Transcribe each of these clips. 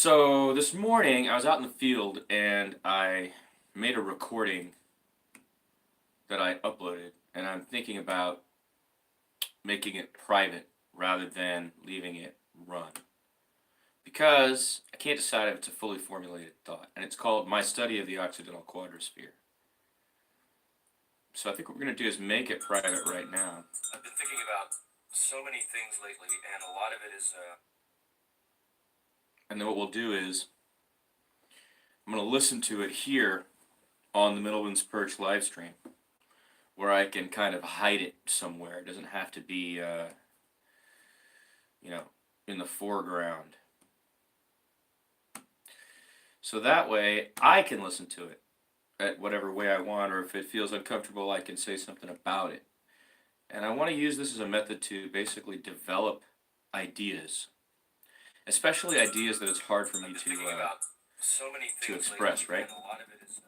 So this morning I was out in the field and I made a recording that I uploaded, and I'm thinking about making it private rather than leaving it run because I can't decide if it's a fully formulated thought, and it's called My Study of the Occidental Quadrosphere. So I think what we're going to do is make it private right now. I've been thinking about so many things lately, and a lot of it is and then what we'll do is I'm going to listen to it here on the Middleman's Perch live stream, where I can kind of hide it somewhere. It doesn't have to be, in the foreground. So that way I can listen to it at whatever way I want, or if it feels uncomfortable, I can say something about it. And I want to use this as a method to basically develop ideas, especially ideas that it's hard for me to express, right? A lot of it is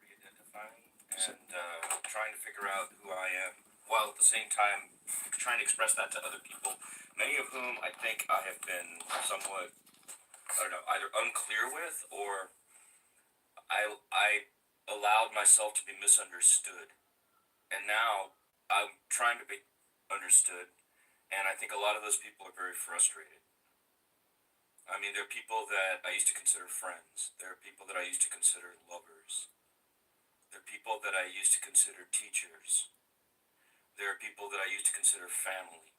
re-identifying and trying to figure out who I am, while at the same time trying to express that to other people, many of whom I think I have been somewhat, either unclear with, or I allowed myself to be misunderstood. And now I'm trying to be understood, and I think a lot of those people are very frustrated. I mean, there are people that I used to consider friends. There are people that I used to consider lovers. There are people that I used to consider teachers. There are people that I used to consider family.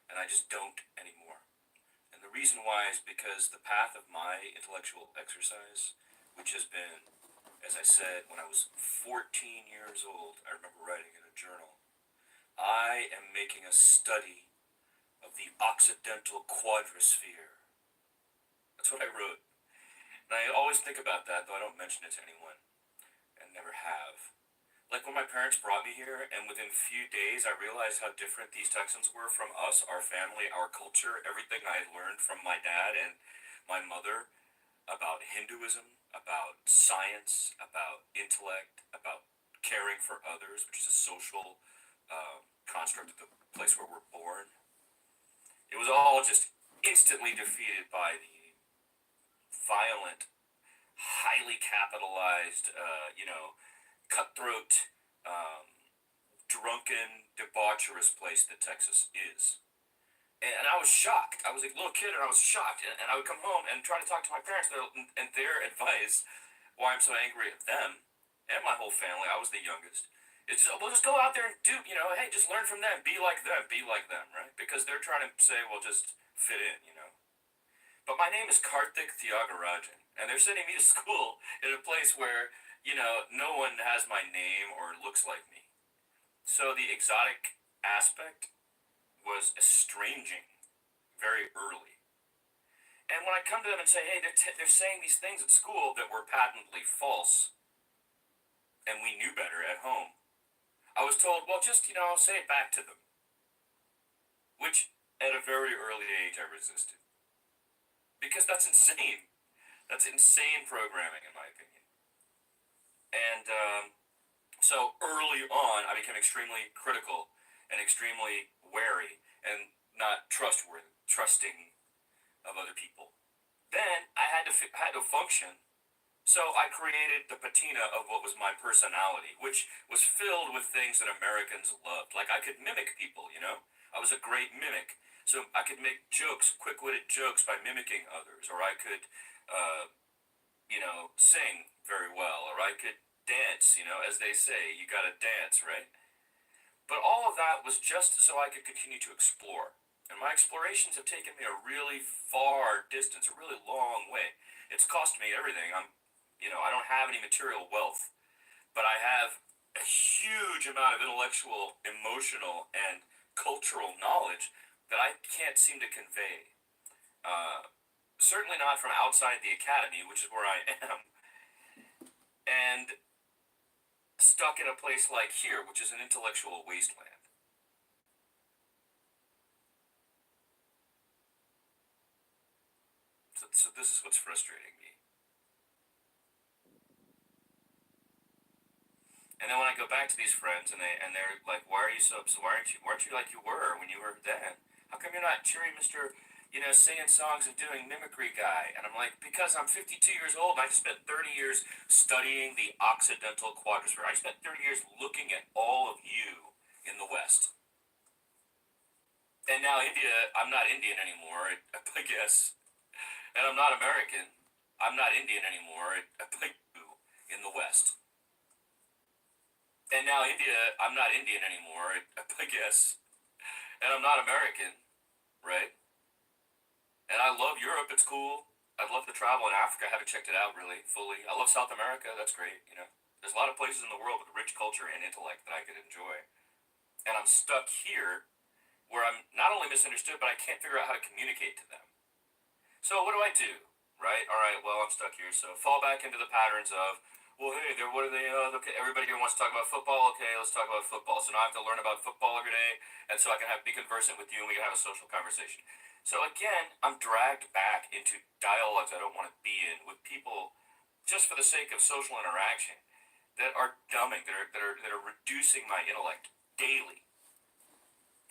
And I just don't anymore. And the reason why is because the path of my intellectual exercise, which has been, as I said, when I was 14 years old, I remember writing in a journal, I am making a study of the Occidental Quadrosphere. That's what I wrote. And I always think about that, though I don't mention it to anyone, and never have. Like when my parents brought me here, and within a few days I realized how different these Texans were from us, our family, our culture, everything I had learned from my dad and my mother about Hinduism, about science, about intellect, about caring for others, which is a social construct of the place where we're born. It was all just instantly defeated by the violent, highly capitalized, cutthroat, drunken, debaucherous place that Texas is. And I was shocked. I was a little kid and I was shocked. And I would come home and try to talk to my parents, and their advice, why I'm so angry at them and my whole family, I was the youngest, is well, just go out there and do, hey, just learn from them, be like them, right? Because they're trying to say, well, just fit in. But my name is Karthik Thiagarajan, and they're sending me to school in a place where, no one has my name or looks like me. So the exotic aspect was estranging very early. And when I come to them and say, hey, they're saying these things at school that were patently false, and we knew better at home, I was told, well, just, say it back to them. Which, at a very early age, I resisted. Because that's insane. That's insane programming, in my opinion. And so early on, I became extremely critical and extremely wary and not trusting of other people. Then I had to function. So I created the patina of what was my personality, which was filled with things that Americans loved. Like I could mimic people. I was a great mimic. So I could make jokes, quick-witted jokes by mimicking others, or I could, sing very well, or I could dance, as they say, you gotta dance, right? But all of that was just so I could continue to explore. And my explorations have taken me a really far distance, a really long way. It's cost me everything. I don't have any material wealth, but I have a huge amount of intellectual, emotional, and cultural knowledge that I can't seem to convey. Certainly not from outside the academy, which is where I am, and stuck in a place like here, which is an intellectual wasteland. So this is what's frustrating me. And then when I go back to these friends and they're like, why are you so upset? Why aren't you like you were when you were then? How come you're not cheering Mr. singing songs and doing mimicry guy. And I'm like, because I'm 52 years old and I spent 30 years studying the Occidental Quadrosphere. I spent 30 years looking at all of you in the West. And now India, I'm not Indian anymore, I guess. And I'm not American. I'm not Indian anymore, in the West. And now India, I'm not Indian anymore, I guess. And I'm not American, right? And I love Europe, it's cool. I'd love to travel in Africa. I haven't checked it out really fully. I love South America, that's great, There's a lot of places in the world with rich culture and intellect that I could enjoy. And I'm stuck here where I'm not only misunderstood, but I can't figure out how to communicate to them. So what do? Right? All right, well, I'm stuck here. So fall back into the patterns of, well, hey, what are they? Okay, everybody here wants to talk about football. Okay, let's talk about football. So now I have to learn about football every day, and so I can be conversant with you, and we can have a social conversation. So again, I'm dragged back into dialogues I don't want to be in with people just for the sake of social interaction that are dumbing, that are reducing my intellect daily,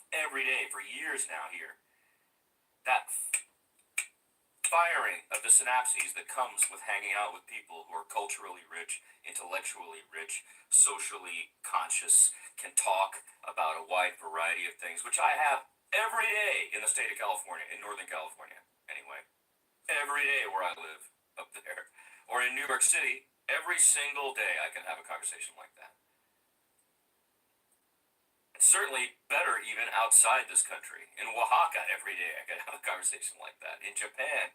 every day for years now here. That firing of the synapses that comes with hanging out with people who are culturally rich, intellectually rich, socially conscious, can talk about a wide variety of things, which I have every day in the state of California, in Northern California, anyway. Every day where I live up there. Or in New York City, every single day I can have a conversation like that. It's certainly better even outside this country. In Oaxaca, every day I can have a conversation like that. In Japan.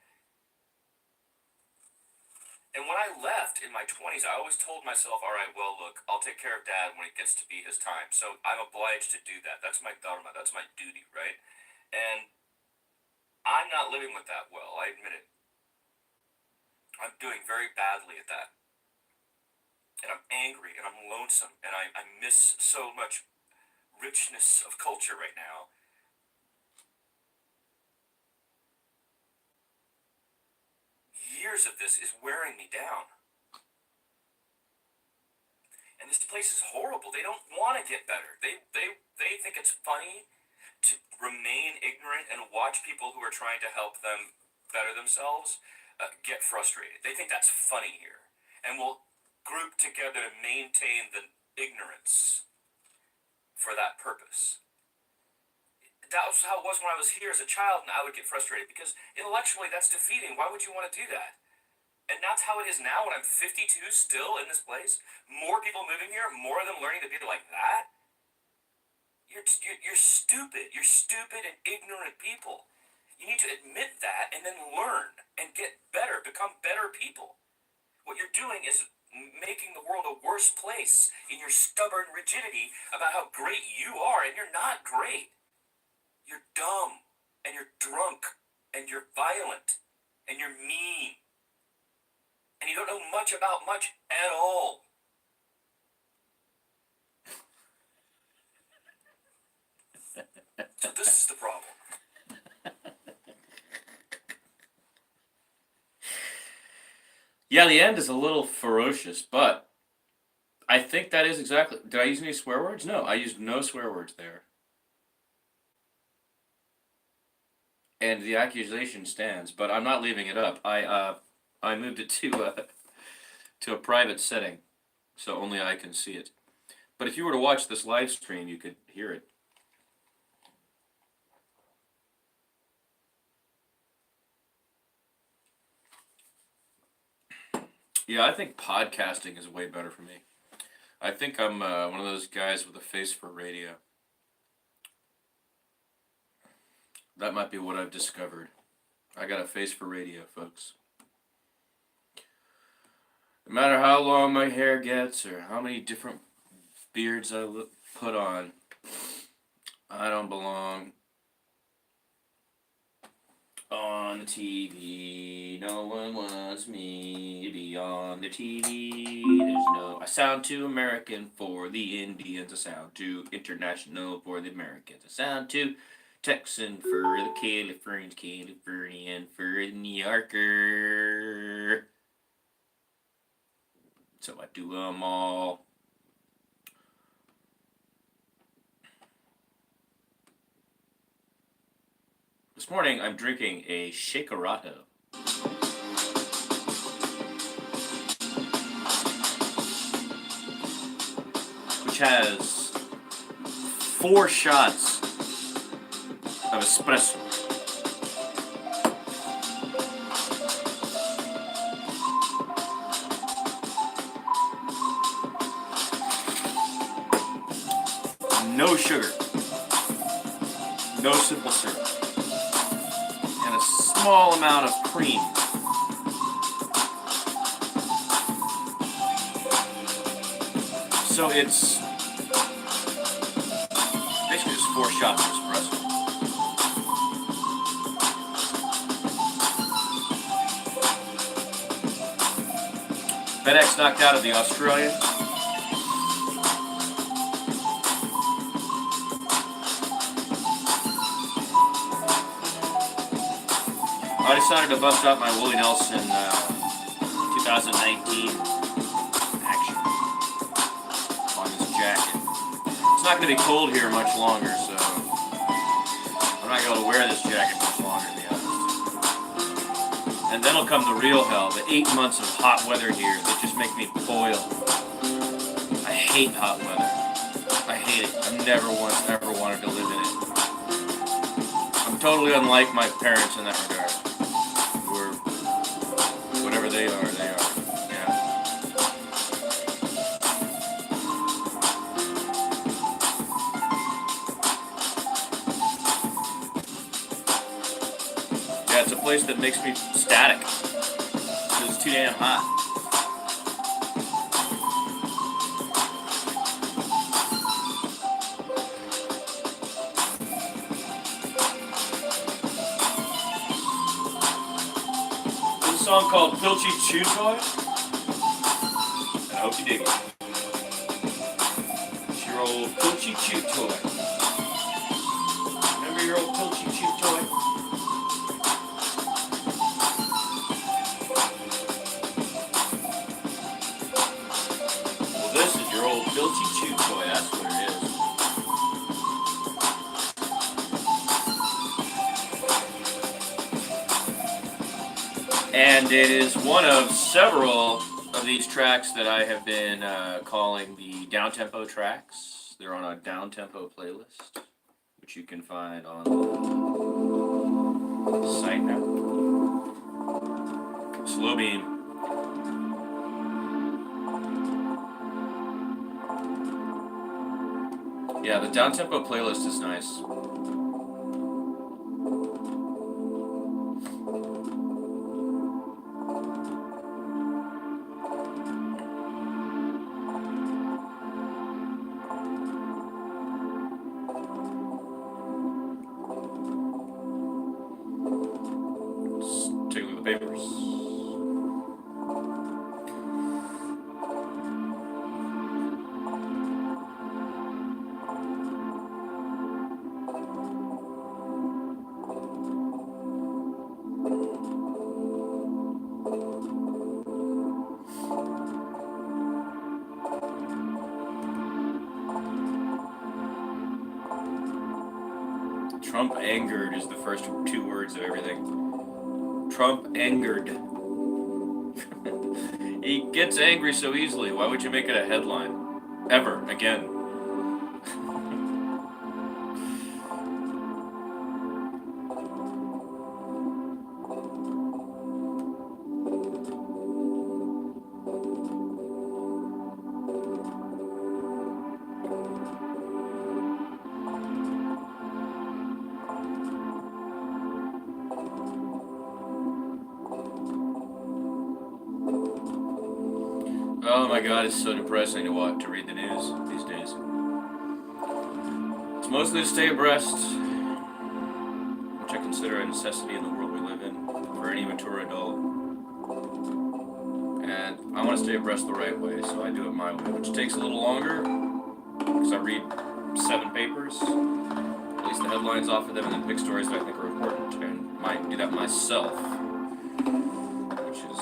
And when I left in my 20s, I always told myself, all right, well, look, I'll take care of Dad when it gets to be his time. So I'm obliged to do that. That's my dharma. That's my duty, right? And I'm not living with that well. I admit it. I'm doing very badly at that. And I'm angry and I'm lonesome. And I miss so much richness of culture right now. Years of this is wearing me down. And this place is horrible. They don't want to get better. They think it's funny to remain ignorant and watch people who are trying to help them better themselves get frustrated. They think that's funny here. And will group together to maintain the ignorance for that purpose. That was how it was when I was here as a child, and I would get frustrated because intellectually that's defeating. Why would you want to do that? And that's how it is now when I'm 52 still in this place. More people moving here, more of them learning to be like that. You're stupid. You're stupid and ignorant people. You need to admit that and then learn and get better, become better people. What you're doing is making the world a worse place in your stubborn rigidity about how great you are, and you're not great. You're dumb, and you're drunk, and you're violent, and you're mean, and you don't know much about much at all. So this is the problem. Yeah, the end is a little ferocious, but I think that is exactly... Did I use any swear words? No, I used no swear words there. And the accusation stands, but I'm not leaving it up. I moved it to a private setting, so only I can see it. But if you were to watch this live stream, you could hear it. Yeah, I think podcasting is way better for me. I think I'm one of those guys with a face for radio. That might be what I've discovered. I got a face for radio, folks. No matter how long my hair gets or how many different beards I put on, I don't belong on the TV. No one wants me to be on the TV. I sound too American for the Indians. I sound too international for the Americans. I sound too Texan for the Californians, Californian for the New Yorker. So I do them all. This morning I'm drinking a Shakerato. Which has 4 shots of espresso. No sugar. No simple syrup. And a small amount of cream. So it's basically just 4 shots of espresso. FedEx knocked out of the Australians. I decided to bust out my Willie Nelson 2019 action on this jacket. It's not going to be cold here much longer, so I'm not going to wear this jacket much longer, to be honest. And then will come the real hell, the 8 months of hot weather here that just make me boil. I hate hot weather. I hate it. I've never once ever wanted to live in it. I'm totally unlike my parents in that regard. Whatever they are, they are. Yeah. Yeah, it's a place that makes me static. Because it's too damn hot. There's a song called Pilchy Chew Toy, and I hope you dig it. It's your old Pilchy Chew Toy. Remember your old Pilchy Chew Toy? Well, this is your old Pilchy Chew Toy, that's what it is. And it is one of several of these tracks that I have been calling the down-tempo tracks. They're on a down-tempo playlist, which you can find on the site now. Slow Beam. Yeah, the down-tempo playlist is nice. Take a look at the papers. Trump angered is the first 2 words of everything. Trump angered. He gets angry so easily. Why would you make it a headline? Ever again. Oh my God, it's so depressing to read the news these days. It's mostly to stay abreast, which I consider a necessity in the world we live in for any mature adult. And I want to stay abreast the right way, so I do it my way, which takes a little longer because I read 7 papers, release the headlines off of them, and then pick stories that I think are important, and might do that myself, which is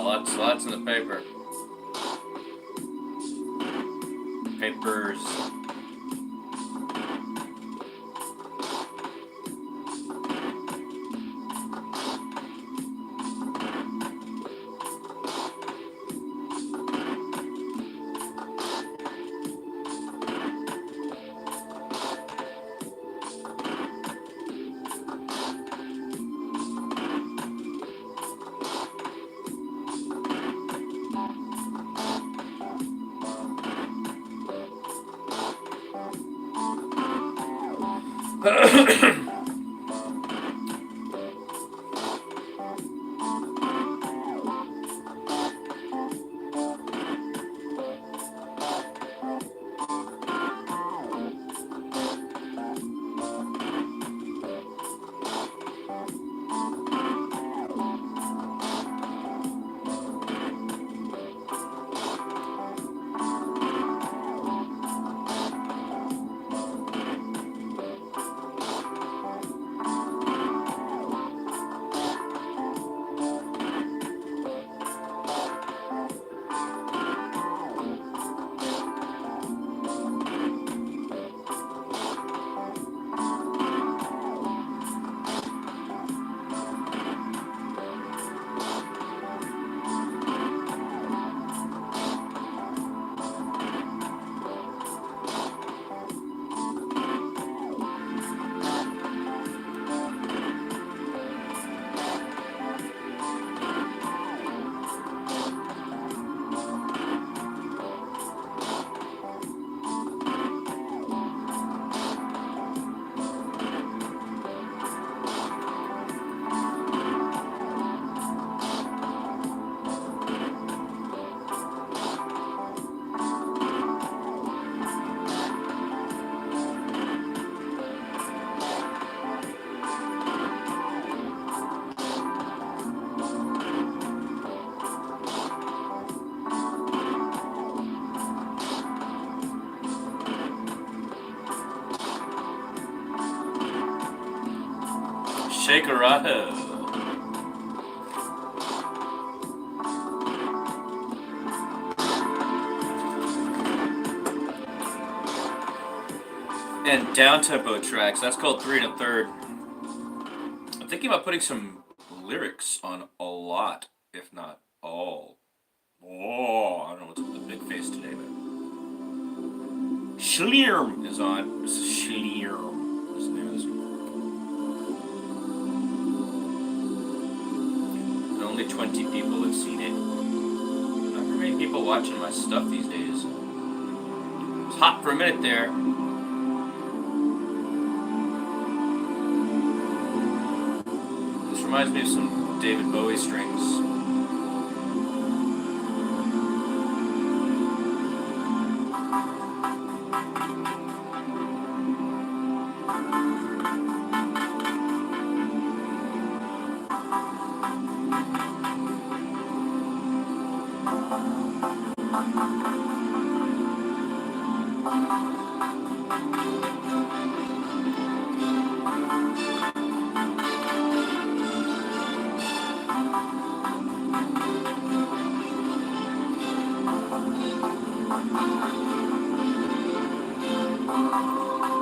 Wow, lots in the paper. Papers. Shakerato. And down-tempo tracks, that's called 3 1/3. I'm thinking about putting some lyrics on a lot, if not all. Oh, I don't know what's with the big face today, but Schleerm is on. This is Schleerm. What's the name of this one? And only 20 people have seen it. Not very many people watching my stuff these days. It's hot for a minute there. This reminds me of some David Bowie strings.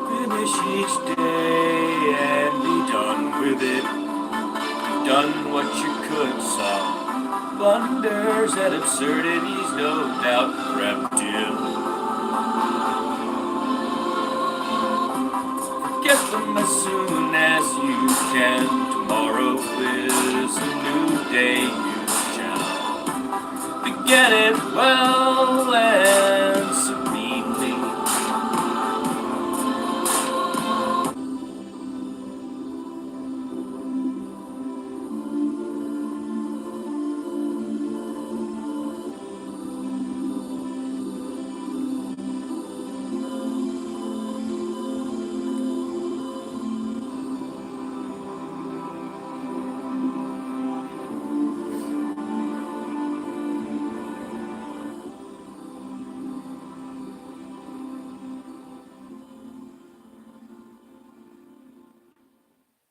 Finish each day and be done with it. You've done what you could, some blunders and absurdities, no doubt crept in. Forget them as soon as you can. Tomorrow is a new day. You shall begin it well and serenely.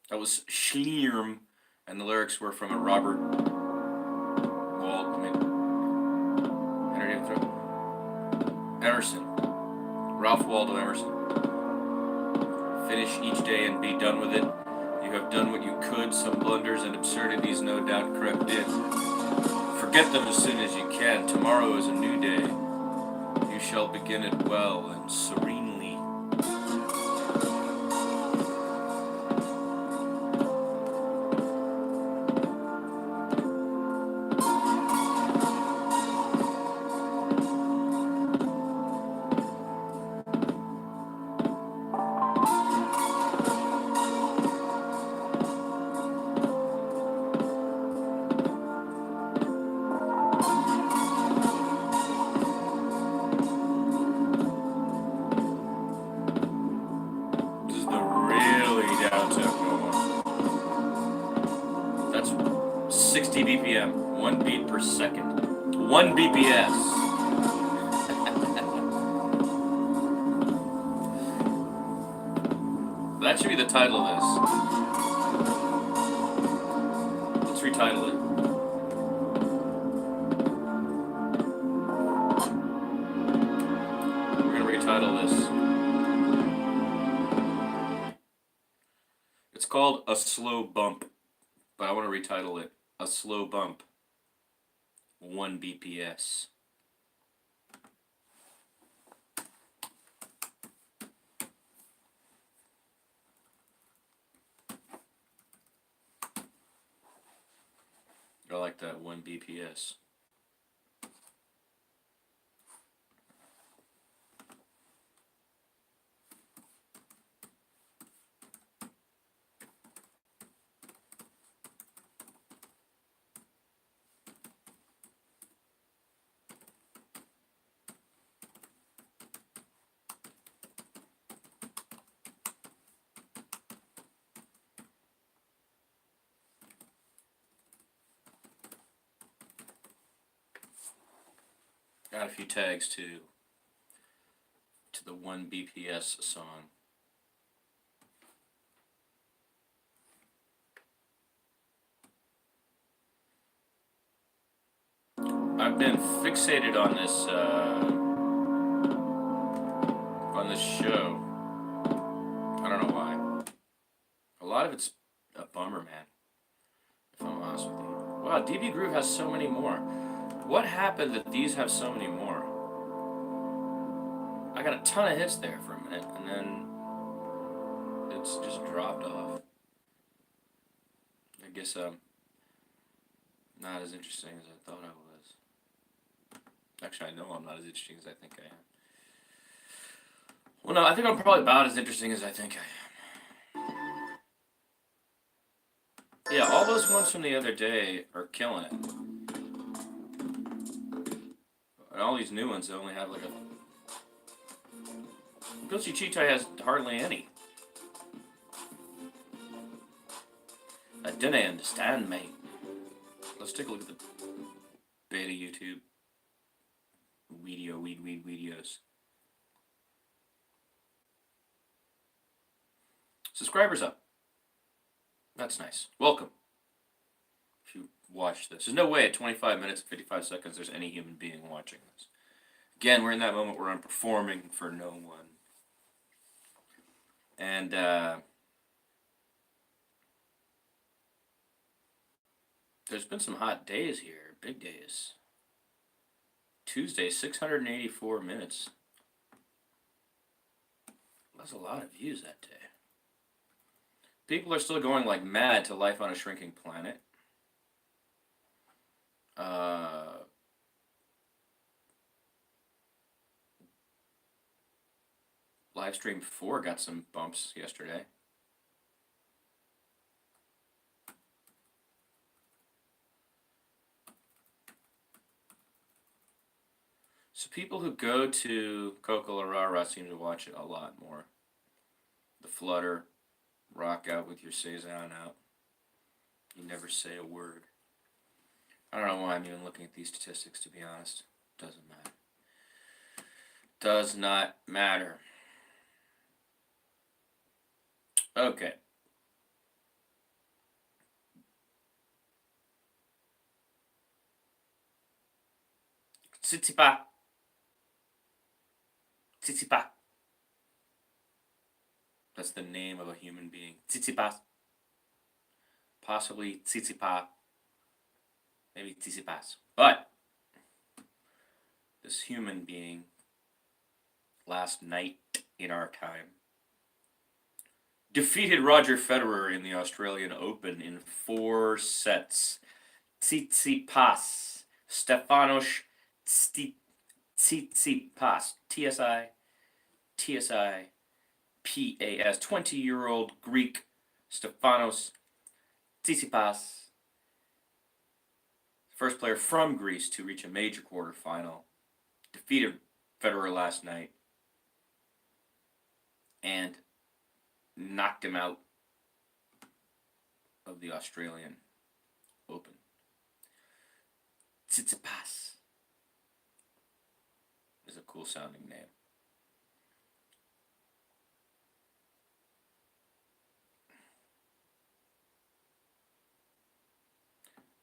That was Schleerm, and the lyrics were from a Robert Walt Emerson. Ralph Waldo Emerson. Finish each day and be done with it. You have done what you could. Some blunders and absurdities no doubt crept in. Forget them as soon as you can. Tomorrow is a new day. You shall begin it well and serenely. That's 60 BPM, 1 beat per second, 1 BPS. That should be the title of this. Let's retitle it. We're going to retitle this. It's called A Slow Bump, but I want to retitle it A Slow Bump, 1 BPS. I like that, 1 BPS. Got a few tags to the 1 BPS song. I've been fixated on this show. I don't know why. A lot of it's a bummer, man, if I'm honest with you. Wow, DB Groove has so many more. What happened that these have so many more? I got a ton of hits there for a minute, and then it's just dropped off. I guess I'm not as interesting as I thought I was. Actually, I know I'm not as interesting as I think I am. Well, no, I think I'm probably about as interesting as I think I am. Yeah, all those ones from the other day are killing it. And all these new ones only have like a... Gucci Cheetah has hardly any. I didn't understand, mate. Let's take a look at the beta YouTube videos. Subscribers up. That's nice. Welcome. If you watch this. There's no way at 25 minutes and 55 seconds there's any human being watching this. Again, we're in that moment where I'm performing for no one. And, there's been some hot days here. Big days. Tuesday, 684 minutes. That's a lot of views that day. People are still going like mad to Life on a Shrinking Planet. Livestream 4 got some bumps yesterday. So people who go to Coco La Rara seem to watch it a lot more. The Flutter, rock out with your Cezanne out. You never say a word. I don't know why I'm even looking at these statistics, to be honest. Doesn't matter. Does not matter. Okay. Tsitsipa. Tsitsipas. That's the name of a human being. Tsitsipas. Possibly Tsitsipas. Maybe Tsitsipas. But this human being, last night in our time, defeated Roger Federer in the Australian Open in 4 sets. Tsitsipas. Stefanos Tsitsipas. T-S-I-P-A-S. 20-year-old Greek Stefanos Tsitsipas. First player from Greece to reach a major quarterfinal. Defeated Federer last night. And knocked him out of the Australian Open. Tsitsipas is a cool sounding name.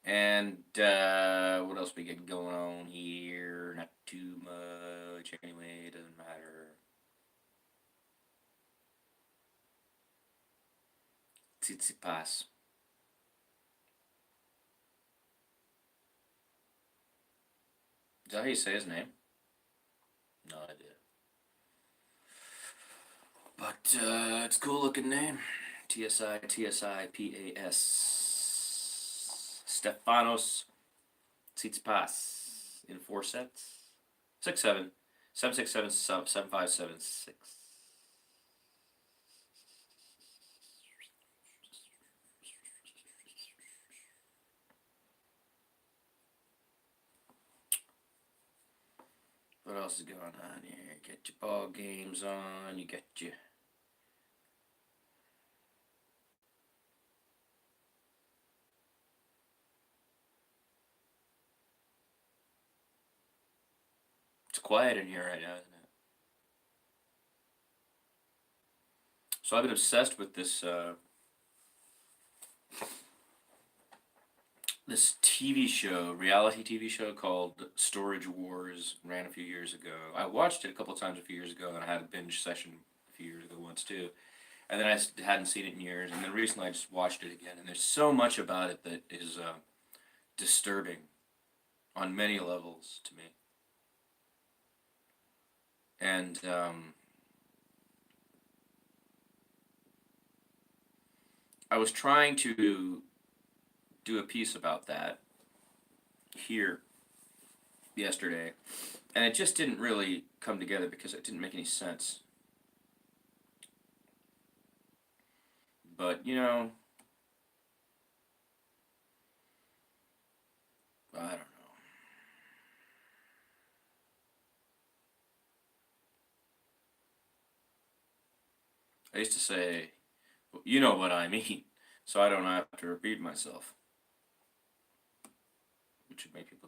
And what else we get going on here? Not too much anyway, it doesn't matter. Tsitsipas. Is that how you say his name? No idea. But it's a cool looking name. T-S-I-P-A-S. Stefanos Tsitsipas in 4 sets. 6-7. 7-6, 7-5, 7-6. What else is going on here? Get your ball games on. You get your... It's quiet in here right now, isn't it? So I've been obsessed with this this TV show, reality TV show called Storage Wars. Ran a few years ago. I watched it a couple times a few years ago, and I had a binge session a few years ago once too. And then I hadn't seen it in years, and then recently I just watched it again. And there's so much about it that is disturbing on many levels to me. And I was trying to do a piece about that here yesterday, and it just didn't really come together because it didn't make any sense. But, you know, I don't know. I used to say, well, you know what I mean, so I don't have to repeat myself, which would make people